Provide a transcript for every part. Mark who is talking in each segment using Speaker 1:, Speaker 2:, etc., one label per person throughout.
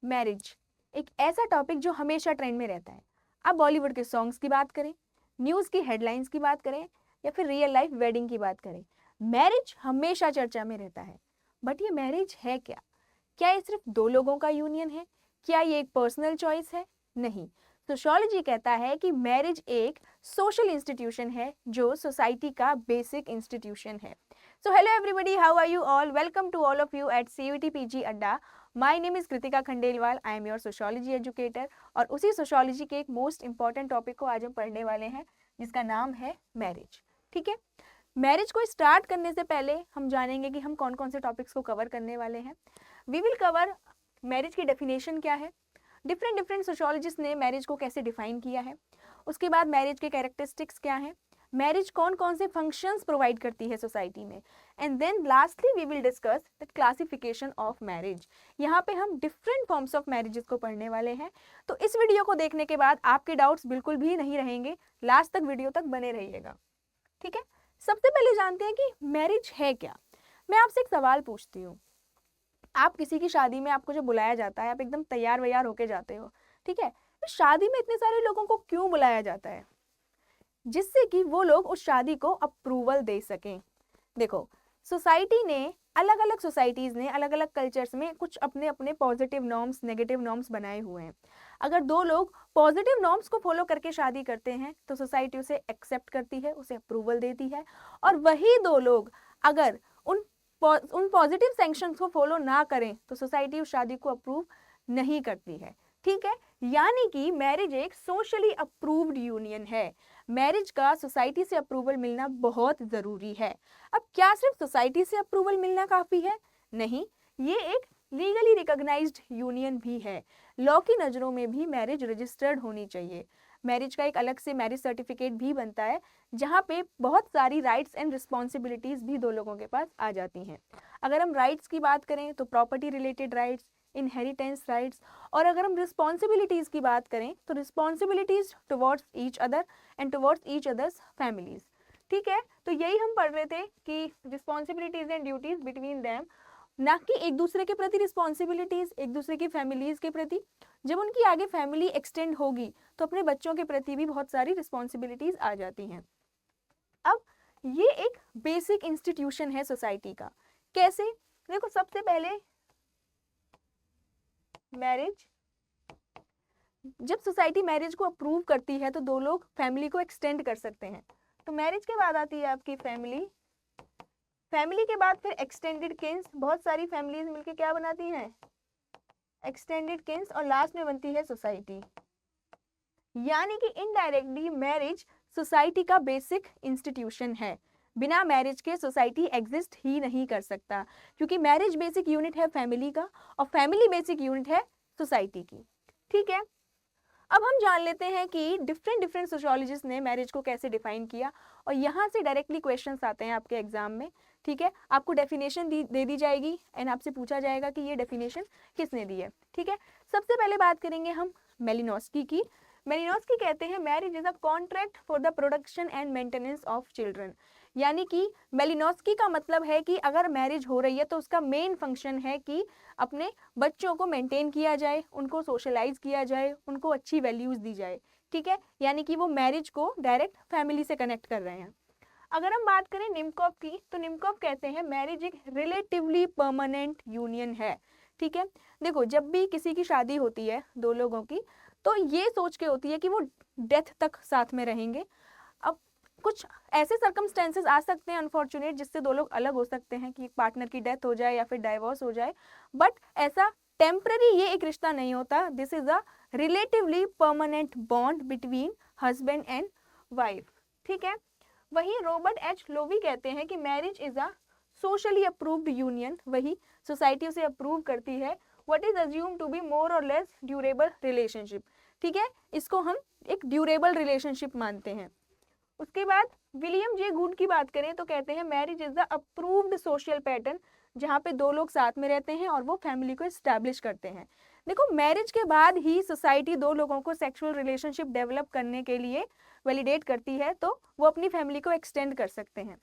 Speaker 1: Marriage एक ऐसा topic जो हमेशा ट्रेंड में रहता है। आप बॉलीवुड के सॉन्ग्स की बात करें, न्यूज़ की हेडलाइंस की बात करें या फिर रियल लाइफ वेडिंग की बात करें, मैरिज हमेशा चर्चा में रहता है। बट ये मैरिज है क्या? क्या ये सिर्फ दो लोगों का यूनियन है? क्या ये एक पर्सनल चॉइस है? नहीं। सोशियोलॉजी कहता है कि मैरिज एक सोशल इंस्टीट्यूशन है जो सोसाइटी का बेसिक इंस्टीट्यूशन है। So hello everybody, how are you all? Welcome to all of you at CUET PG Adda. My name is Kritika Khandelwal. I am your sociology educator और उसी सोशियोलॉजी के एक मोस्ट इंपॉर्टेंट टॉपिक को आज हम पढ़ने वाले हैं जिसका नाम है मैरिज। ठीक है, मैरिज को स्टार्ट करने से पहले हम जानेंगे कि हम कौन कौन से टॉपिक्स को कवर करने वाले हैं। वी विल कवर मैरिज की डेफिनेशन क्या है, डिफरेंट सोशियोलॉजिस्ट ने मैरिज को कैसे डिफाइन किया है, उसके बाद मैरिज के कैरेक्टरिस्टिक्स क्या हैं, मैरिज कौन कौन से फंक्शंस प्रोवाइड करती है सोसाइटी में, and then lastly we will discuss the classification of marriage. यहाँ पे हम डिफरेंट फॉर्म्स ऑफ मैरिजेस को पढ़ने वाले हैं। तो इस वीडियो को देखने के बाद आपके डाउट्स बिल्कुल भी नहीं रहेंगे, लास्ट तक वीडियो तक बने रहिएगा। ठीक है, सबसे पहले जानते हैं कि मैरिज है क्या। मैं आपसे एक सवाल पूछती हूँ। आप किसी की शादी में आपको जो बुलाया जाता है, आप एकदम तैयार वैयार होके जाते हो, ठीक है, तो शादी में इतने सारे लोगों को क्यों बुलाया जाता है? जिससे कि वो लोग उस शादी को अप्रूवल दे सकें। देखो, सोसाइटी ने अलग अलग सोसाइटीज़ ने अलग अलग कल्चर्स में कुछ अपने अपने पॉजिटिव नॉर्म्स, नेगेटिव नॉर्म्स बनाए हुए हैं। अगर दो लोग पॉजिटिव नॉर्म्स को फॉलो करके शादी करते हैं तो सोसाइटी उसे एक्सेप्ट करती है, उसे अप्रूवल देती है। और वही दो लोग अगर उन पॉजिटिव सैंक्शंस को फॉलो ना करें तो सोसाइटी उस शादी को अप्रूव नहीं करती है। ठीक है, यानी कि मैरिज एक सोशली अप्रूव्ड यूनियन है। मैरिज का सोसाइटी से अप्रूवल मिलना बहुत ज़रूरी है। अब क्या सिर्फ सोसाइटी से अप्रूवल मिलना काफ़ी है? नहीं, ये एक लीगली रिकॉग्नाइज्ड यूनियन भी है। लॉ की नज़रों में भी मैरिज रजिस्टर्ड होनी चाहिए। मैरिज का एक अलग से मैरिज सर्टिफिकेट भी बनता है जहाँ पे बहुत सारी राइट्स एंड रिस्पॉन्सिबिलिटीज़ भी दो लोगों के पास आ जाती हैं। अगर हम राइट्स की बात करें तो property related rights, inheritance rights, और अगर हम रिस्पॉन्सिबिलिटीज़ की बात करें तो responsibilities towards each other and towards each others families. ठीक है, तो यही हम पढ़ रहे थे कि responsibilities and duties between them, ना कि एक दूसरे के प्रति रिस्पॉन्सिबिलिटीज़ एक दूसरे की फैमिलीज़ के प्रति। जब उनकी आगे फैमिली एक्सटेंड होगी तो अपने बच्चों के प्रति भी बहुत सारी रिस्पॉन्सिबिलिटीज़ आ जाती हैं। अब ये एक बेसिक इंस्टीट्यूशन है सोसाइटी का। कैसे? देखो, सबसे पहले मैरिज, जब सोसाइटी मैरिज को अप्रूव करती है तो दो लोग फैमिली को एक्सटेंड कर सकते हैं। तो मैरिज के बाद आती है आपकी फैमिली, फैमिली के बाद फिर एक्सटेंडेड किन्स। बहुत सारी फैमिलीज मिलकर क्या बनाती हैं? Extended Keynes. और लास्ट में बनती है सोसाइटी। यानी कि इनडायरेक्टली मैरिज सोसाइटी का बेसिक इंस्टीट्यूशन है। बिना मैरिज के सोसाइटी एग्जिस्ट ही नहीं कर सकता, क्योंकि मैरिज बेसिक यूनिट है फैमिली का और फैमिली बेसिक यूनिट है सोसाइटी की। ठीक है, अब हम जान लेते हैं कि डिफरेंट सोशियोलॉजिस्ट ने मैरिज को कैसे डिफाइन किया, और यहाँ से डायरेक्टली क्वेश्चंस आते हैं आपके एग्जाम में। ठीक है, आपको डेफिनेशन दे दी जाएगी एंड आपसे पूछा जाएगा कि ये डेफिनेशन किसने दी है। ठीक है, सबसे पहले बात करेंगे हम मेलिनोस्की की। मेलिनोस्की कहते हैं marriage is a contract for the production and maintenance of children. यानी कि मेलिनोस्की का मतलब है कि अगर मैरिज हो रही है तो उसका मेन फंक्शन है कि अपने बच्चों को मेंटेन किया जाए, उनको सोशलाइज किया जाए, उनको अच्छी वैल्यूज़ दी जाए। ठीक है, यानी कि वो मैरिज को डायरेक्ट फैमिली से कनेक्ट कर रहे हैं। अगर हम बात करें निम्कोफ की, तो निम्कोफ कहते हैं मैरिज एक रिलेटिवली परमानेंट यूनियन है। ठीक है, देखो, जब भी किसी की शादी होती है दो लोगों की, तो ये सोच के होती है कि वो डेथ तक साथ में रहेंगे। अब कुछ ऐसे सर्कमस्टेंसेस आ सकते हैं अनफॉर्चुनेट जिससे दो लोग अलग हो सकते हैं, कि एक पार्टनर की डेथ हो जाए या फिर डाइवोर्स हो जाए, बट ऐसा टेम्पररी ये एक रिश्ता नहीं होता। This is a relatively permanent bond between husband and wife. ठीक है, वही रॉबर्ट एच लोवी कहते हैं कि marriage is a socially approved union. वही सोसाइटी उसे अप्रूव करती है। What is assume to be more or less durable relationship. ठीक है, इसको हम एक ड्यूरेबल रिलेशनशिप मानते हैं। उसके बाद विलियम जे गुड की बात करें तो कहते हैं marriage is the approved social pattern, जहाँ पे दो लोग साथ में रहते हैं और वो फैमिली को एस्टैब्लिश करते हैं। देखो, मैरिज के बाद ही सोसाइटी दो लोगों को सेक्सुअल रिलेशनशिप डेवलप करने के लिए वैलिडेट करती है, तो वो अपनी फैमिली को एक्सटेंड कर सकते हैं।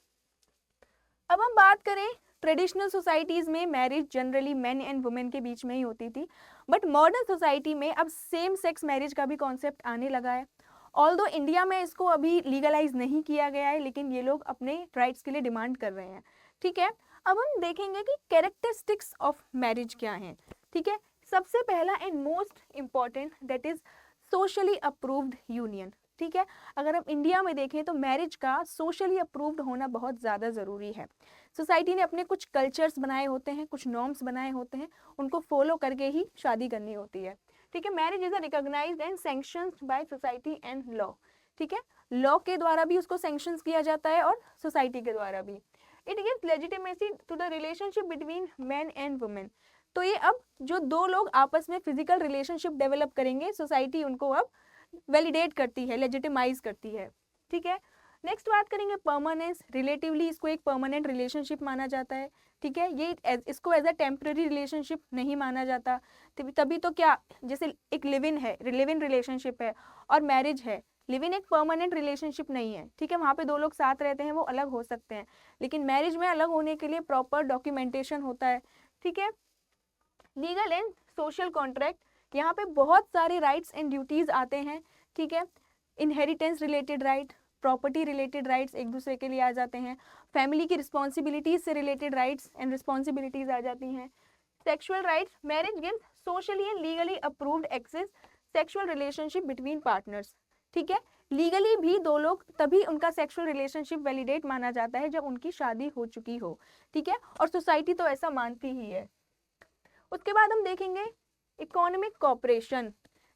Speaker 1: अब हम बात करें ट्रेडिशनल सोसाइटीज़ में marriage generally main and women के बीच में ही होती थी, बट मॉडर्न सोसाइटी में अब सेम सेक्स मैरिज का भी कॉन्सेप्ट आने लगा है। ऑल्दो इंडिया में इसको अभी लीगलाइज नहीं किया गया है, लेकिन ये लोग अपने राइट्स के लिए डिमांड कर रहे हैं। ठीक है, अब हम देखेंगे कि कैरेक्टरिस्टिक्स ऑफ मैरिज क्या हैं। ठीक है, सबसे पहला and most important that is socially approved union. ठीक है, अगर हम इंडिया में देखें तो मैरिज का सोशली अप्रूव्ड होना बहुत ज़्यादा ज़रूरी है। सोसाइटी ने अपने कुछ कल्चर्स बनाए होते हैं, कुछ नॉर्म्स बनाए होते हैं, उनको फॉलो करके ही शादी करनी होती है। ठीक है, marriage is a recognised and sanctioned by society and law. ठीक है, लॉ के द्वारा भी उसको सैंक्शंस किया जाता है और सोसाइटी के द्वारा भी। It gives legitimacy to the relationship between man and women. तो ये अब जो दो लोग आपस में फिजिकल रिलेशनशिप डेवलप करेंगे, सोसाइटी उनको अब वैलिडेट करती है, लेजिटिमाइज करती है। ठीक है, नेक्स्ट बात करेंगे परमानेंस। रिलेटिवली इसको एक परमानेंट रिलेशनशिप माना जाता है। ठीक है, ये इसको एज अ टेम्पररी रिलेशनशिप नहीं माना जाता। तभी तो क्या, जैसे एक लिव इन है, लिव इन रिलेशनशिप है और मैरिज है, लिव इन एक परमानेंट रिलेशनशिप नहीं है। ठीक है, वहाँ पे दो लोग साथ रहते हैं, वो अलग हो सकते हैं, लेकिन मैरिज में अलग होने के लिए प्रॉपर डॉक्यूमेंटेशन होता है। ठीक है, लीगल एंड सोशल कॉन्ट्रैक्ट, यहाँ पे बहुत सारे राइट्स एंड ड्यूटीज आते हैं। ठीक है, inheritance related right, property related rights एक दूसरे के लिए आ जाते हैं, फैमिली की रिस्पॉन्सिबिलिटीज से रिलेटेड राइट्स एंड रिस्पॉन्सिबिलिटीज आ जाती हैं, sexual rights. Marriage gives socially and legally approved access sexual relationship between partners. ठीक है, लीगली भी दो लोग, तभी उनका सेक्सुअल रिलेशनशिप वैलिडेट माना जाता है जब उनकी शादी हो चुकी हो। ठीक है, और सोसाइटी तो ऐसा मानती ही है। उसके बाद हम देखेंगे इकोनॉमिक कॉपरेशन।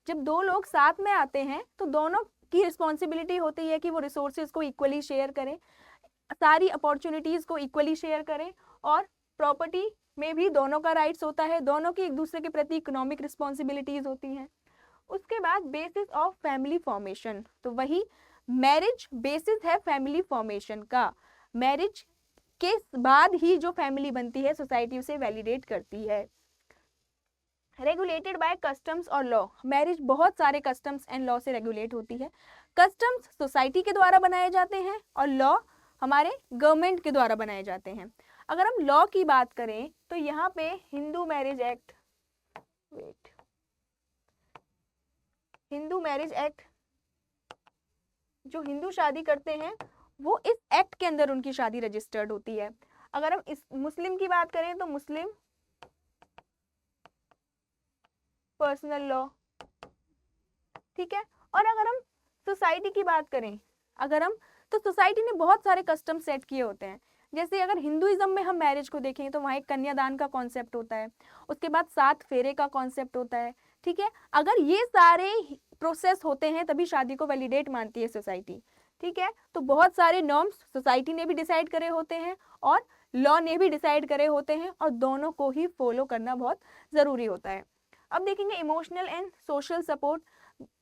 Speaker 1: जब दो लोग साथ में आते हैं तो दोनों की रिस्पॉन्सिबिलिटी होती है कि वो रिसोर्सेज को इक्वली शेयर करें, सारी अपॉर्चुनिटीज़ को इक्वली शेयर करें, और प्रॉपर्टी में भी दोनों का राइट्स होता है, दोनों की एक दूसरे के प्रति इकोनॉमिक रिस्पॉन्सिबिलिटीज़ होती हैं। उसके बाद बेसिस ऑफ फैमिली फॉर्मेशन, तो वही मैरिज बेसिस है फैमिली फॉर्मेशन का। मैरिज के बाद ही जो फैमिली बनती है सोसाइटी उसे वैलिडेट करती है। रेगुलेटेड बाय कस्टम्स और लॉ, मैरिज बहुत सारे कस्टम्स एंड लॉ से रेगुलेट होती है। कस्टम्स सोसाइटी के द्वारा बनाए जाते हैं और लॉ हमारे गवर्नमेंट के द्वारा बनाए जाते हैं। अगर हम लॉ की बात करें तो यहाँ पे Hindu marriage act, Hindu marriage act, जो हिंदू शादी करते हैं वो इस एक्ट के अंदर उनकी शादी रजिस्टर्ड होती है। अगर हम इस मुस्लिम की बात करें तो मुस्लिम पर्सनल लॉ। ठीक है, और अगर हम सोसाइटी की बात करें, तो सोसाइटी ने बहुत सारे कस्टम सेट किए होते हैं। जैसे अगर हिंदुइज्म में हम मैरिज को देखें तो वहाँ एक कन्यादान का कॉन्सेप्ट होता है, उसके बाद 7 फेरे का कॉन्सेप्ट होता है। ठीक है, अगर ये सारे प्रोसेस होते हैं तभी शादी को वैलिडेट मानती है सोसाइटी। ठीक है, तो बहुत सारे नॉर्म्स सोसाइटी ने भी डिसाइड करे होते हैं और लॉ ने भी डिसाइड करे होते हैं, और दोनों को ही फॉलो करना बहुत ज़रूरी होता है। अब देखेंगे emotional and social support.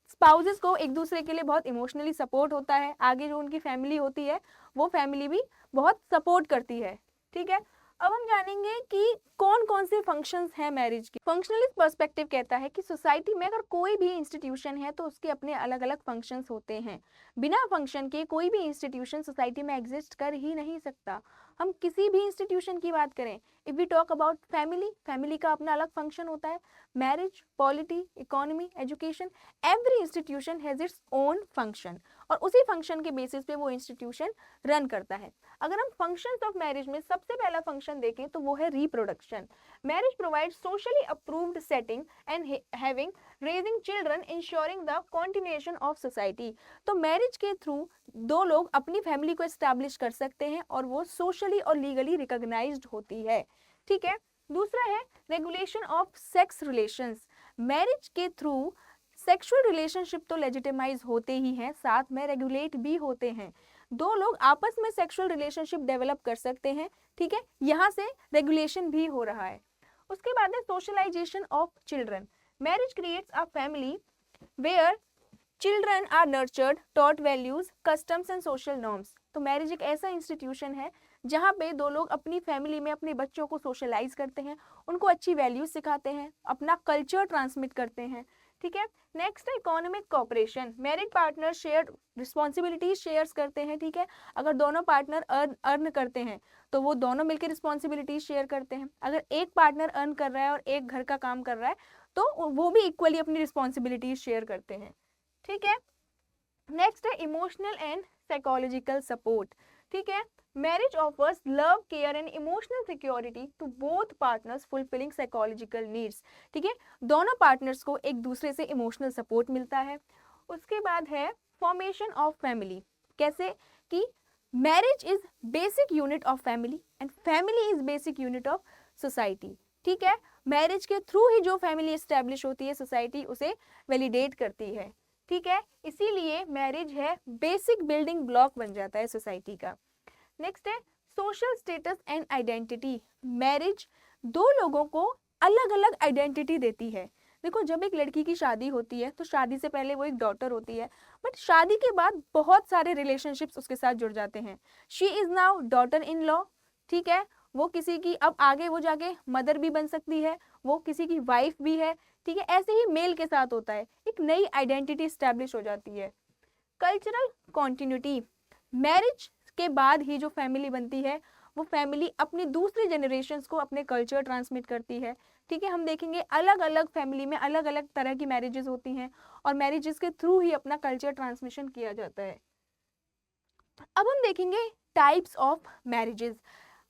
Speaker 1: Spouses को एक दूसरे के लिए बहुत इमोशनली सपोर्ट होता है, आगे जो उनकी फैमिली होती है वो फैमिली भी बहुत सपोर्ट करती है। ठीक है, अब हम जानेंगे कि कौन कौन से फंक्शंस हैं मैरिज के। फंक्शनलिस्ट पर्सपेक्टिव कहता है कि सोसाइटी में अगर कोई भी इंस्टीट्यूशन है तो उसके अपने अलग अलग फंक्शंस होते हैं। बिना फंक्शन के कोई भी इंस्टीट्यूशन सोसाइटी में एग्जिस्ट कर ही नहीं सकता। हम किसी भी इंस्टीट्यूशन की बात करें, if we talk about family, family का अपना अलग फंक्शन होता है। Marriage, polity, economy, education, every institution has its own function, और उसी फंक्शन के बेसिस पे वो इंस्टीट्यूशन रन करता है। अगर हम फंक्शंस ऑफ मैरिज में सबसे पहला फंक्शन देखें तो वो है reproduction. Marriage provides socially approved setting and having raising children ensuring the continuation of society. तो मैरिज के थ्रू दो लोग अपनी फैमिली को एस्टैब्लिश कर सकते हैं और वो सोशली और लीगली रिकॉग्नाइज्ड होती है। ठीक है, दूसरा है regulation of sex relations. Marriage के थ्रू सेक्सुअल रिलेशनशिप तो लेजिटिमाइज होते ही हैं, साथ में रेगुलेट भी होते हैं। दो लोग आपस में सेक्सुअल रिलेशनशिप डेवलप कर सकते हैं। ठीक है, यहाँ से रेगुलेशन भी हो रहा है। उसके बाद है socialisation of children. Marriage creates a family where children are nurtured, taught values, customs and social norms. तो मैरिज एक ऐसा इंस्टीट्यूशन है जहाँ पे दो लोग अपनी फैमिली में अपने बच्चों को सोशलाइज करते हैं, उनको अच्छी वैल्यूज सिखाते हैं, अपना कल्चर ट्रांसमिट करते हैं। ठीक है, नेक्स्ट है economic cooperation. Married partner share responsibilities shares करते हैं। ठीक है, अगर दोनों पार्टनर अर्न करते हैं तो वो दोनों मिलकर रिस्पॉन्सिबिलिटीज शेयर करते हैं। अगर एक पार्टनर अर्न कर रहा है और एक घर का काम कर रहा है तो वो भी इक्वली अपनी रिस्पॉन्सिबिलिटीज शेयर करते हैं। ठीक है, नेक्स्ट है इमोशनल एंड साइकोलॉजिकल सपोर्ट। ठीक है, marriage offers love, care and emotional security to both partners fulfilling psychological needs. ठीक है, दोनों पार्टनर्स को एक दूसरे से इमोशनल सपोर्ट मिलता है। उसके बाद है फॉर्मेशन ऑफ फैमिली। कैसे कि marriage is basic unit of family and family is basic unit of society. ठीक है, मैरिज के थ्रू ही जो फैमिली एस्टेब्लिश होती है, सोसाइटी उसे वैलिडेट करती है। ठीक है, इसीलिए मैरिज है बेसिक बिल्डिंग ब्लॉक बन जाता है सोसाइटी का। नेक्स्ट है social status and identity. Marriage दो लोगों को अलग अलग आइडेंटिटी देती है। देखो, जब एक लड़की की शादी होती है तो शादी से पहले वो एक डॉटर होती है, बट शादी के बाद बहुत सारे रिलेशनशिप्स उसके साथ जुड़ जाते हैं। She is now daughter in law. ठीक है, वो किसी की अब आगे वो जाके मदर भी बन सकती है, वो किसी की वाइफ भी है। ठीक है, ऐसे ही मेल के साथ होता है, एक नई आइडेंटिटी स्टैब्लिश हो जाती है। Cultural continuity. मैरिज के बाद ही जो फैमिली बनती है वो फैमिली अपनी दूसरी जनरेशन्स को अपने कल्चर ट्रांसमिट करती है। ठीक है, हम देखेंगे अलग अलग फैमिली में अलग अलग तरह की मैरिजेस होती हैं और मैरिजेस के थ्रू ही अपना कल्चर ट्रांसमिशन किया जाता है। अब हम देखेंगे टाइप्स ऑफ मैरिजेस।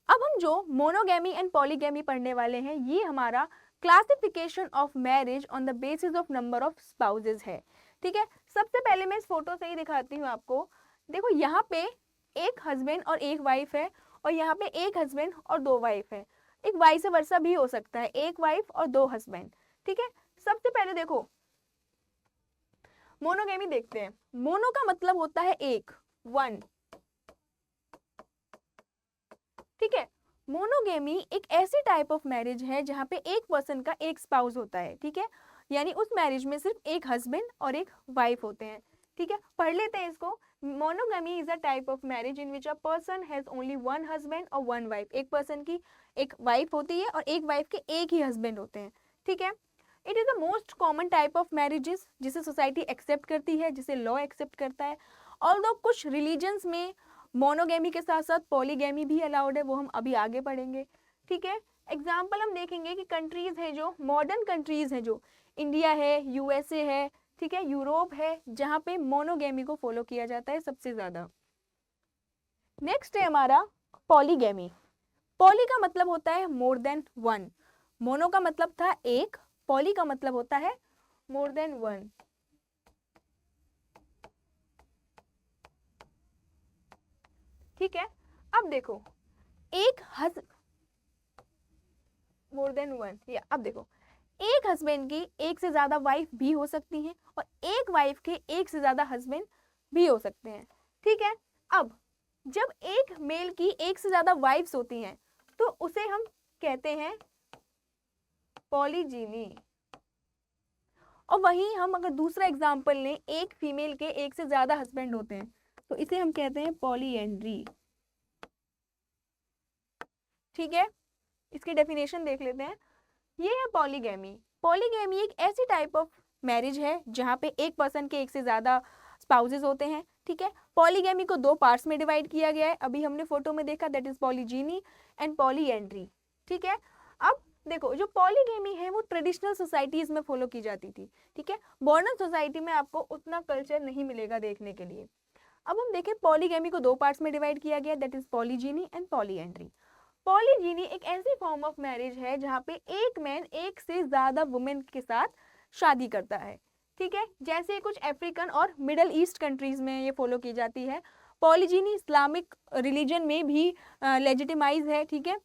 Speaker 1: अब हम जो मोनोगैमी एंड पॉलीगैमी पढ़ने वाले हैं, ये हमारा classification of marriage on the basis of number of spouses है। ठीक है, सबसे पहले मैं इस फोटो से ही दिखाती हूँ आपको। देखो, यहाँ पे एक हस्बैंड और एक वाइफ है और यहाँ पे एक हस्बैंड और दो वाइफ है। एक वाइस वर्सा भी हो सकता है, एक वाइफ और दो हस्बैंड। ठीक है, सबसे पहले देखो मोनोगैमी देखते हैं। मोनो का मतलब होता है एक, वन। ठीक है, मोनोगेमी एक ऐसी टाइप ऑफ मैरिज है जहाँ पे एक पर्सन का एक स्पाउस होता है। ठीक है, यानी उस मैरिज में सिर्फ एक हस्बैंड और एक वाइफ होते हैं। ठीक है, पढ़ लेते हैं इसको। Monogamy is a type of marriage in which a person has only one husband और वन वाइफ। एक पर्सन की एक वाइफ होती है और एक वाइफ के एक ही हस्बैंड होते हैं। ठीक है, it is the most common type of marriages जिसे सोसाइटी एक्सेप्ट करती है, जिसे लॉ एक्सेप्ट करता है। ऑल्दो कुछ रिलीजन्स में मोनोगेमी के साथ साथ पॉलीगेमी भी अलाउड है, वो हम अभी आगे पढ़ेंगे। ठीक है, एग्जाम्पल हम देखेंगे कि कंट्रीज है जो मॉडर्न कंट्रीज है, जो इंडिया है, यूएसए है, ठीक है, यूरोप है, जहाँ पे मोनोगेमी को फॉलो किया जाता है सबसे ज्यादा। नेक्स्ट है हमारा पॉलीगेमी। पॉली का मतलब होता है मोर देन वन। मोनो का मतलब था एक, पॉली का मतलब होता है मोर देन वन। ठीक है, अब देखो एक मोर देन वन, या अब देखो एक हस्बैंड की एक से ज्यादा वाइफ भी हो सकती हैं और एक वाइफ के एक से ज्यादा हस्बैंड भी हो सकते हैं। ठीक है, अब जब एक मेल की एक से ज्यादा वाइफ्स होती हैं तो उसे हम कहते हैं पॉलीजीनी। और वहीं हम अगर दूसरा एग्जांपल लें, एक फीमेल के एक से ज्यादा हस्बैंड होते हैं तो इसे हम कहते हैं पॉलीएंड्री। ठीक है, इसकी डेफिनेशन देख लेते हैं। ये है पॉलीगैमी। पॉलीगैमी एक ऐसी टाइप ऑफ मैरिज है जहाँ पे एक पर्सन के एक से ज्यादा स्पाउसेस होते हैं। ठीक है, पॉलीगैमी को दो पार्ट्स में डिवाइड किया गया है, अभी हमने फोटो में देखा, दैट इज पॉलीजीनी एंड पॉलीएंड्री। ठीक है, अब देखो जो पॉलीगैमी है वो ट्रेडिशनल सोसाइटीज में फॉलो की जाती थी। ठीक है, मॉडर्न सोसाइटी में आपको उतना कल्चर नहीं मिलेगा देखने के लिए। अब हम देखें, पॉलीगैमी को दो पार्ट्स में डिवाइड किया गया, दैट इज पॉलीजीनी एंड पॉलीएंड्री। पॉलीजीनी एक ऐसी फॉर्म ऑफ मैरिज है जहाँ पे एक मैन एक से ज्यादा वुमेन के साथ शादी करता है। ठीक है, जैसे कुछ अफ्रीकन और मिडल ईस्ट कंट्रीज में ये फॉलो की जाती है। पॉलीजीनी इस्लामिक रिलीजन में भी लेजिटिमाइज है। ठीक है,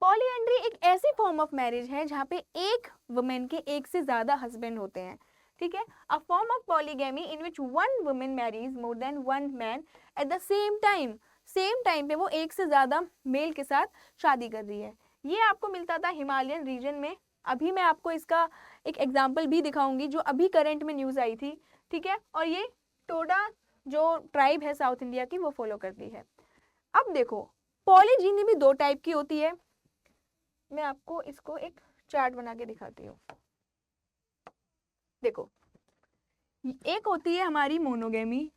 Speaker 1: पॉलीएंड्री एक ऐसी फॉर्म ऑफ मैरिज है जहाँ पे एक वुमेन के एक से ज्यादा हस्बैंड होते हैं। ठीक है, a form of polygamy in which one women marries more than one man at the same time. Same time पे वो एक से ज्यादा मेल के साथ शादी कर रही है। ये आपको मिलता था हिमालयन रीजन में। अभी मैं आपको इसका एक एग्जांपल भी दिखाऊंगी जो अभी करंट में न्यूज आई थी। ठीक है, और ये टोडा जो ट्राइब है साउथ इंडिया की वो फॉलो करती है। अब देखो, पॉलीजीनी भी दो टाइप की होती है। मैं आपको इसको एक चार्ट बना के दिखाती हूँ। देखो, एक होती है हमारी मोनोगेमी,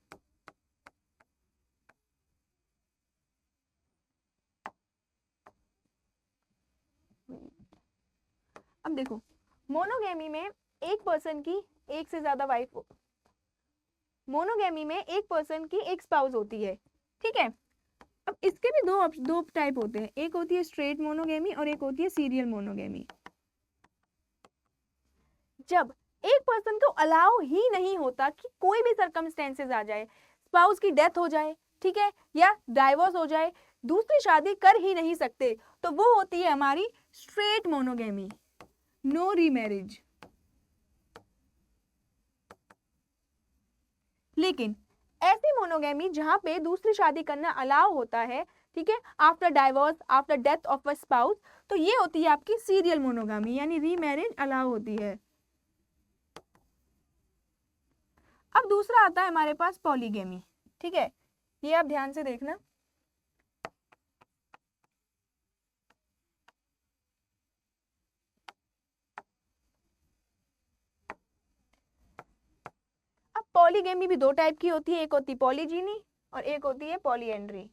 Speaker 1: अब देखो, मोनोगेमी में एक पर्सन की एक से ज्यादा वाइफ, मोनोगेमी में एक पर्सन की एक स्पाउस होती है, ठीक है। अब इसके भी दो टाइप होते हैं, एक होती है स्ट्रेट मोनोगेमी और एक होती है सीरियल मोनोगेमी। जब एक पर्सन को अलाउ ही नहीं होता कि कोई भी सर्कमस्टेंसेस आ जाए, स्पाउस की डेथ हो जाए, ठीक है, या डाइवोर्स हो जाए, दूसरी शादी कर ही नहीं सकते, तो वो होती है हमारी स्ट्रेट मोनोगेमी, नो रीमैरिज। लेकिन ऐसी मोनोगेमी जहां पे दूसरी शादी करना अलाउ होता है, ठीक है, after divorce, after death of a spouse, तो ये होती है आपकी सीरियल मोनोगेमी, यानी रीमैरिज अलाउ होती है। अब दूसरा आता है हमारे पास पॉलीगेमी, ठीक है, ये आप ध्यान से देखना। अब पॉलीगेमी भी दो टाइप की होती है, एक होती है पॉलीजीनी और एक होती है पॉलीएंड्री।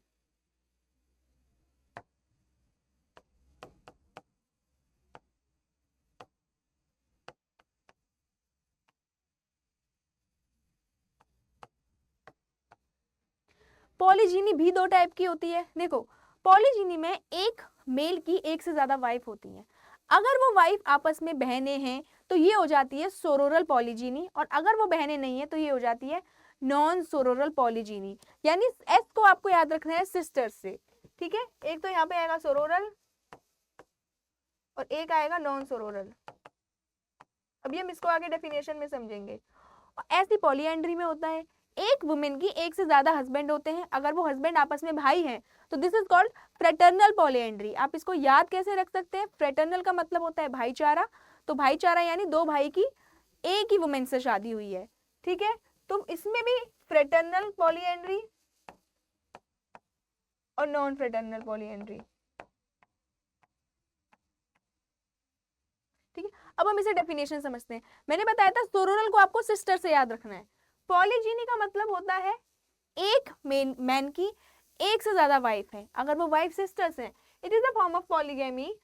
Speaker 1: पॉलीजीनी भी दो टाइप की होती है। देखो, पॉलीजीनी में एक मेल की एक से ज्यादा वाइफ होती है, अगर वो वाइफ आपस में बहनें हैं तो ये हो जाती है सोरोरल पॉलीजीनी, और अगर वो बहनें नहीं है तो ये हो जाती है नॉन सोरोरल पॉलीजीनी। यानी एस को आपको याद रखना है सिस्टर्स से, ठीक है, एक तो यहाँ पे आएगा सोरोरल और एक आएगा नॉन सोरोरल। अभी हम इसको आगे डेफिनेशन में समझेंगे। और ऐसी पॉलीएंड्री में होता है एक वुमेन की एक से ज्यादा हस्बैंड होते हैं, अगर वो हस्बैंड आपस में भाई हैं तो this is called fraternal polyandry. आप इसको याद कैसे रख सकते हैं, फ्रेटर्नल का मतलब होता है भाईचारा, तो भाईचारा यानी दो भाई की एक ही वुमेन से शादी हुई है, ठीक है, तो इसमें भी फ्रेटर्नल पॉलीएंड्री और नॉन फ्रेटर्नल पॉलीएंड्री, ठीक है। अब हम इसे डेफिनेशन समझते हैं। मैंने बताया था सोरोरल को आपको सिस्टर से याद रखना है। पॉलीजीनी का मतलब होता है एक मैन की एक से ज्यादा वाइफ है, अगर वो वाइफ सिस्टर्स हैं, it is a form of polygamy,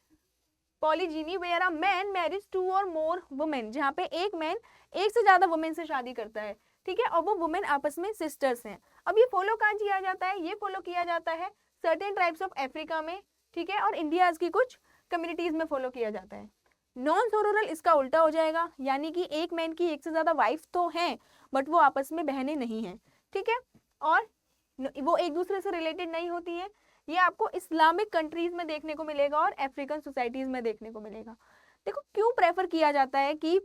Speaker 1: polygyny where a man marriage two or more women, जहाँ पे एक मैन एक से ज्यादा वुमेन से शादी करता है, ठीक है, और वो वुमेन आपस में सिस्टर्स हैं। अब ये फॉलो कहाँ किया जाता है, ये फॉलो किया जाता है सर्टेन ट्राइब्स ऑफ अफ्रीका में, ठीक है, और इंडिया की कुछ कम्युनिटीज में फॉलो किया जाता है। नॉन सोरोरल इसका उल्टा हो जाएगा, यानी कि एक मैन की एक से ज्यादा वाइफ तो हैं बट वो आपस में बहनें नहीं हैं, ठीक है, और वो एक दूसरे से रिलेटेड नहीं होती हैं। ये आपको इस्लामिक कंट्रीज में देखने को मिलेगा और अफ्रीकन सोसाइटीज में देखने को मिलेगा। देखो, क्यों प्रेफर किया जाता है कि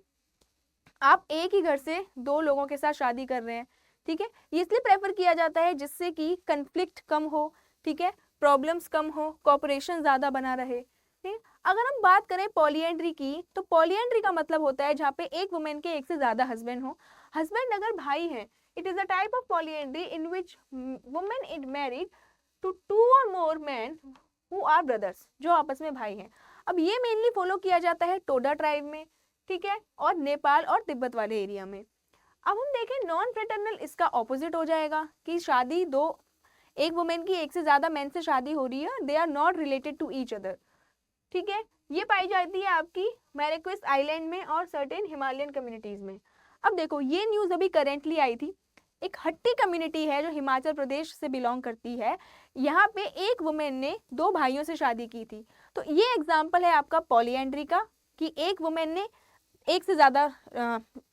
Speaker 1: आप एक ही घर से दो लोगों के साथ शादी कर रहे हैं, ठीक है, ये इसलिए प्रेफर किया जाता है जिससे कि कंफ्लिक्ट कम हो, ठीक है, प्रॉब्लम्स कम हो, कोऑपरेशन ज्यादा बना रहे, ठीक। अगर हम बात करें पॉलीएंड्री की, तो पॉलीएंड्री का मतलब होता है जहाँ पे एक वुमेन के एक से ज्यादा हस्बैंड हो, हस्बैंड अगर भाई है, it is a type of polyandry in which women is married to two or more man who are brothers, जो आपस में भाई हैं। अब ये मेनली फॉलो किया जाता है टोडा ट्राइब में, ठीक है, और नेपाल और तिब्बत वाले एरिया में। अब हम देखें नॉन फ्रेटर्नल, इसका ऑपोजिट हो जाएगा कि शादी दो, एक वुमेन की एक से ज्यादा मैन से शादी हो रही है, they are not related to each other, ठीक है, ये पाई जाती है आपकी मैरिक्विस आइलैंड में और सर्टेन हिमालयन कम्युनिटीज में। अब देखो, ये न्यूज अभी करेंटली आई थी, एक हट्टी कम्युनिटी है जो हिमाचल प्रदेश से बिलोंग करती है, यहाँ पे एक वुमेन ने दो भाइयों से शादी की थी, तो ये एग्जाम्पल है आपका पॉलीएंड्री का कि एक वुमेन ने एक से ज्यादा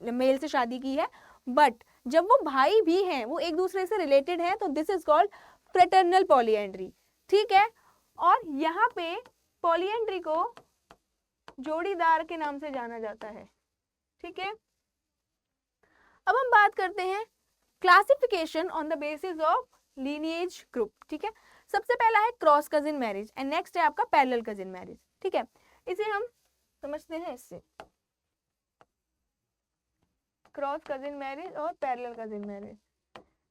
Speaker 1: मेल से शादी की है, बट जब वो भाई भी हैं, वो एक दूसरे से रिलेटेड हैं, तो this is called fraternal polyandry, ठीक है। और यहाँ पे पॉलीएंड्री को जोड़ीदार के नाम से जाना जाता है, ठीक है। अब हम बात करते हैं classification on the basis of lineage group, ठीक है। सबसे पहला है cross cousin marriage and next है आपका पैरेलल कजिन मैरिज, ठीक है, इसे हम समझते हैं इससे, क्रॉस कजिन मैरिज और पैरेलल कजिन मैरिज।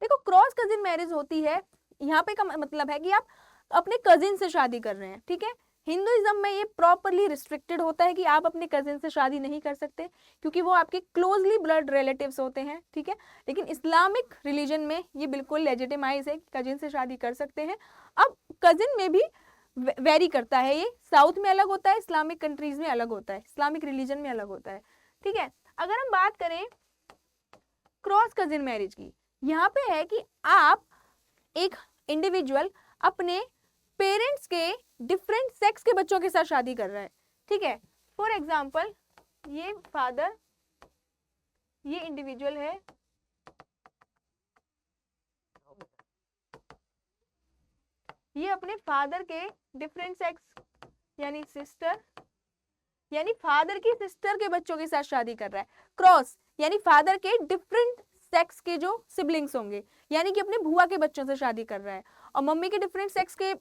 Speaker 1: देखो, क्रॉस कजिन मैरिज होती है, यहाँ पे का मतलब है कि आप अपने कजिन से शादी कर रहे हैं, ठीक है। हिंदुइज्म में ये प्रॉपरली रिस्ट्रिक्टेड होता है कि आप अपने कजिन से शादी नहीं कर सकते क्योंकि वो आपके क्लोजली ब्लड रिलेटिव्स होते हैं, ठीक है। लेकिन इस्लामिक रिलीजन में ये बिल्कुल लेजिटिमाइज है कि कजिन से शादी कर सकते हैं। अब कजिन में भी वेरी करता है, ये साउथ में अलग होता है, इस्लामिक कंट्रीज में अलग होता है, इस्लामिक रिलीजन में अलग होता है, ठीक है। अगर हम बात करें क्रॉस कजिन मैरिज की, यहाँ पे है कि आप एक इंडिविजुअल अपने पेरेंट्स के डिफरेंट सेक्स के बच्चों के साथ शादी कर रहा है, ठीक है। फॉर एग्जाम्पल ये फादर, ये इंडिविजुअल है, ये अपने फादर के डिफरेंट सेक्स यानी सिस्टर, यानी फादर की सिस्टर के बच्चों के साथ शादी कर रहा है। क्रॉस यानी फादर के डिफरेंट सेक्स के जो सिबलिंग्स होंगे, यानी कि अपने बुआ के बच्चों से शादी कर रहा है। और मम्मी के डिफरेंट सेक्स के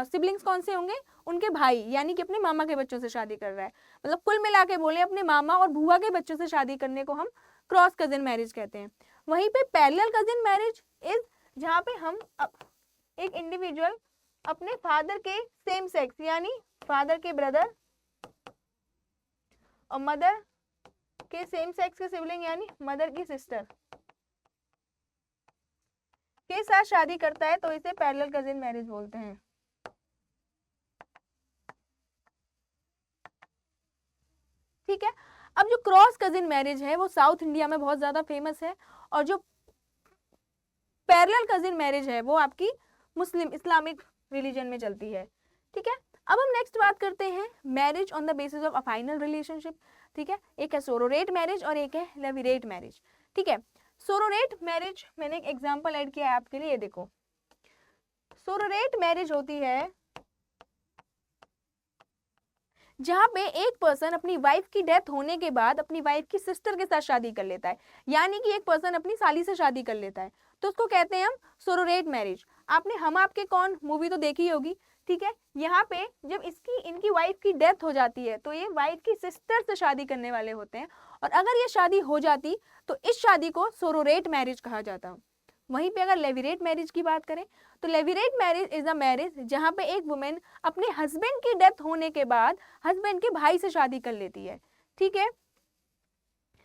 Speaker 1: सिबलिंग्स कौन से होंगे, उनके भाई, यानी कि अपने मामा के बच्चों से शादी कर रहा है। मतलब कुल मिला के बोले अपने मामा और बुआ के बच्चों से शादी करने को हम क्रॉस कजिन मैरिज कहते हैं। वहीं पे पैरेलल कजिन मैरिज इज जहाँ पे हम एक इंडिविजुअल अपने फादर के सेम सेक्स यानी फादर के ब्रदर और मदर के सेम सेक्स के सिबलिंग यानी मदर की सिस्टर के साथ शादी करता है, तो इसे पैरेलल कजिन मैरिज बोलते हैं। ठीक है। अब जो क्रॉस कजिन मैरिज है वो साउथ इंडिया में बहुत ज्यादा फेमस है, और जो पैरेलल कजिन मैरिज है वो आपकी मुस्लिम इस्लामिक रिलीजन में चलती है। ठीक है। अब हम नेक्स्ट बात करते हैं marriage on the basis of affinal relationship. ठीक है, एक है सोरोरेट मैरिज और एक है लेविरेट मैरिज। ठीक है, सोरोरेट मैरिज मैंने एक एग्जांपल ऐड किया है आपके लिए, ये देखो। सोरोरेट मैरिज होती है जहां पे एक पर्सन अपनी वाइफ की डेथ होने के बाद अपनी वाइफ की सिस्टर के साथ शादी कर लेता है, यानी कि एक पर्सन अपनी साली से शादी कर लेता है, तो उसको कहते हैं हम सोरोरेट मैरिज। आपने हम आपके कौन मूवी तो देखी होगी। ठीक है, यहाँ पे जब इनकी वाइफ की डेथ हो जाती है तो ये वाइफ की सिस्टर से शादी करने वाले होते हैं, और अगर ये शादी हो जाती तो इस शादी को सोरोरेट मैरिज कहा जाता है। वहीं पे अगर लेविरेट मैरिज की बात करें तो levirate marriage is a marriage जहां पे एक वुमेन अपने हस्बैंड की डेथ होने के बाद हस्बैंड के भाई से शादी कर लेती है। ठीक है,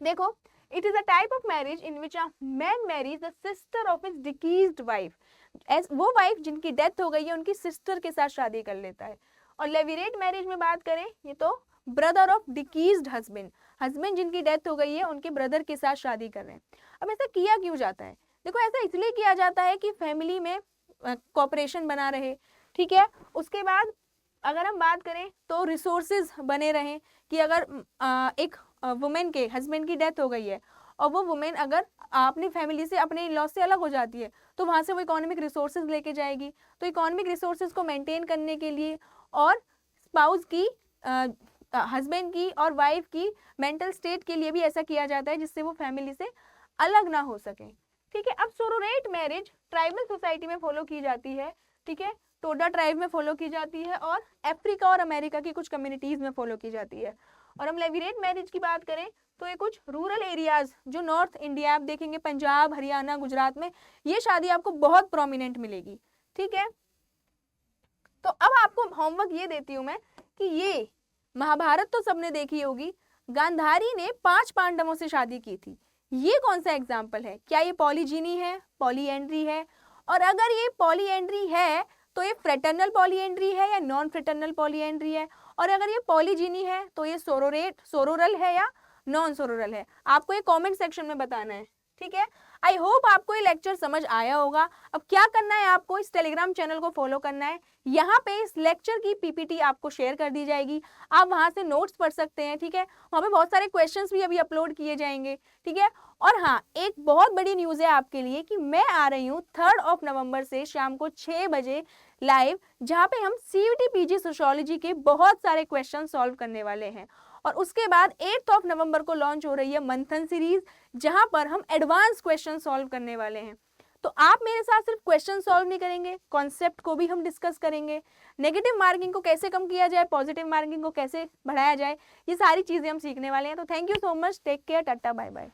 Speaker 1: देखो, it is a type of marriage in which a man marries the sister of his deceased wife. वो वाइफ जिनकी डेथ हो गई है उनकी सिस्टर के साथ शादी कर लेता है। और लेविरेट मैरिज में बात करें ये तो brother of deceased husband, husband जिनकी डेथ हो गई है उनके ब्रदर के साथ शादी कर रहे हैं। अब ऐसा किया क्यों जाता है? देखो, ऐसा इसलिए किया जाता है कि फैमिली में कोऑपरेशन बना रहे। ठीक है, उसके बाद अगर हम बात करें तो रिसोर्सेज बने रहें कि अगर एक वुमेन के हस्बैंड की डेथ हो गई है और वो वुमेन अगर अपनी फैमिली से अपने इन लॉ से अलग हो जाती है तो वहाँ से वो इकोनॉमिक रिसोर्सेज लेके जाएगी। तो इकोनॉमिक रिसोर्सेज को मेंटेन करने के लिए और स्पाउस की हस्बैंड की और वाइफ की मेंटल स्टेट के लिए भी ऐसा किया जाता है जिससे वो फैमिली से अलग ना हो सके। ठीक है, अब सोरोरेट मैरिज ट्राइबल सोसाइटी में फॉलो की जाती है। ठीक है, टोडा ट्राइब में फॉलो की जाती है और अफ्रीका और अमेरिका की कुछ कम्युनिटीज में फॉलो की जाती है। और हम लेविरेट मैरिज की बात करें तो ये कुछ रूरल एरियाज जो नॉर्थ इंडिया आप देखेंगे, पंजाब, हरियाणा, गुजरात में ये शादी आपको बहुत प्रोमिनेंट मिलेगी। ठीक है, तो अब आपको होमवर्क ये देती हूं मैं कि ये महाभारत तो सबने देखी होगी, गांधारी ने 5 पांडवों से शादी की थी। ये कौन सा एग्जाम्पल है? क्या ये पॉलीजीनी है, पॉलीएंड्री है? और अगर ये पॉलीएंड्री है तो ये फ्रेटर्नल पॉलीएंड्री है या नॉन फ्रेटर्नल पॉलीएंड्री है? और अगर ये पॉलीजीनी है तो ये सोरोरल है या नॉन सोरोरल है? आपको ये कमेंट सेक्शन में बताना है। ठीक है, आई होप आपको ये लेक्चर समझ आया होगा। अब क्या करना है, आपको इस टेलीग्राम चैनल को फॉलो करना है। यहाँ पे इस लेक्चर की पीपीटी आपको शेयर कर दी जाएगी, आप वहां से नोट्स पढ़ सकते हैं। ठीक है, वहाँ पे बहुत सारे क्वेश्चंस भी अभी अपलोड किए जाएंगे। ठीक है, और हाँ, एक बहुत बड़ी न्यूज़ है आपके लिए कि मैं आ रही हूँ 3 नवंबर से शाम को 6 बजे लाइव, जहाँ पे हम CUET PG सोशियोलॉजी के बहुत सारे क्वेश्चन सॉल्व करने वाले हैं। और उसके बाद 8 नवंबर को लॉन्च हो रही है मंथन सीरीज, जहां पर हम एडवांस क्वेश्चन सॉल्व करने वाले हैं। तो आप मेरे साथ सिर्फ क्वेश्चन सॉल्व नहीं करेंगे, कॉन्सेप्ट को भी हम डिस्कस करेंगे, नेगेटिव मार्किंग को कैसे कम किया जाए, पॉजिटिव मार्किंग को कैसे बढ़ाया जाए, ये सारी चीजें हम सीखने वाले हैं। तो thank you so much, take care, tata, bye bye.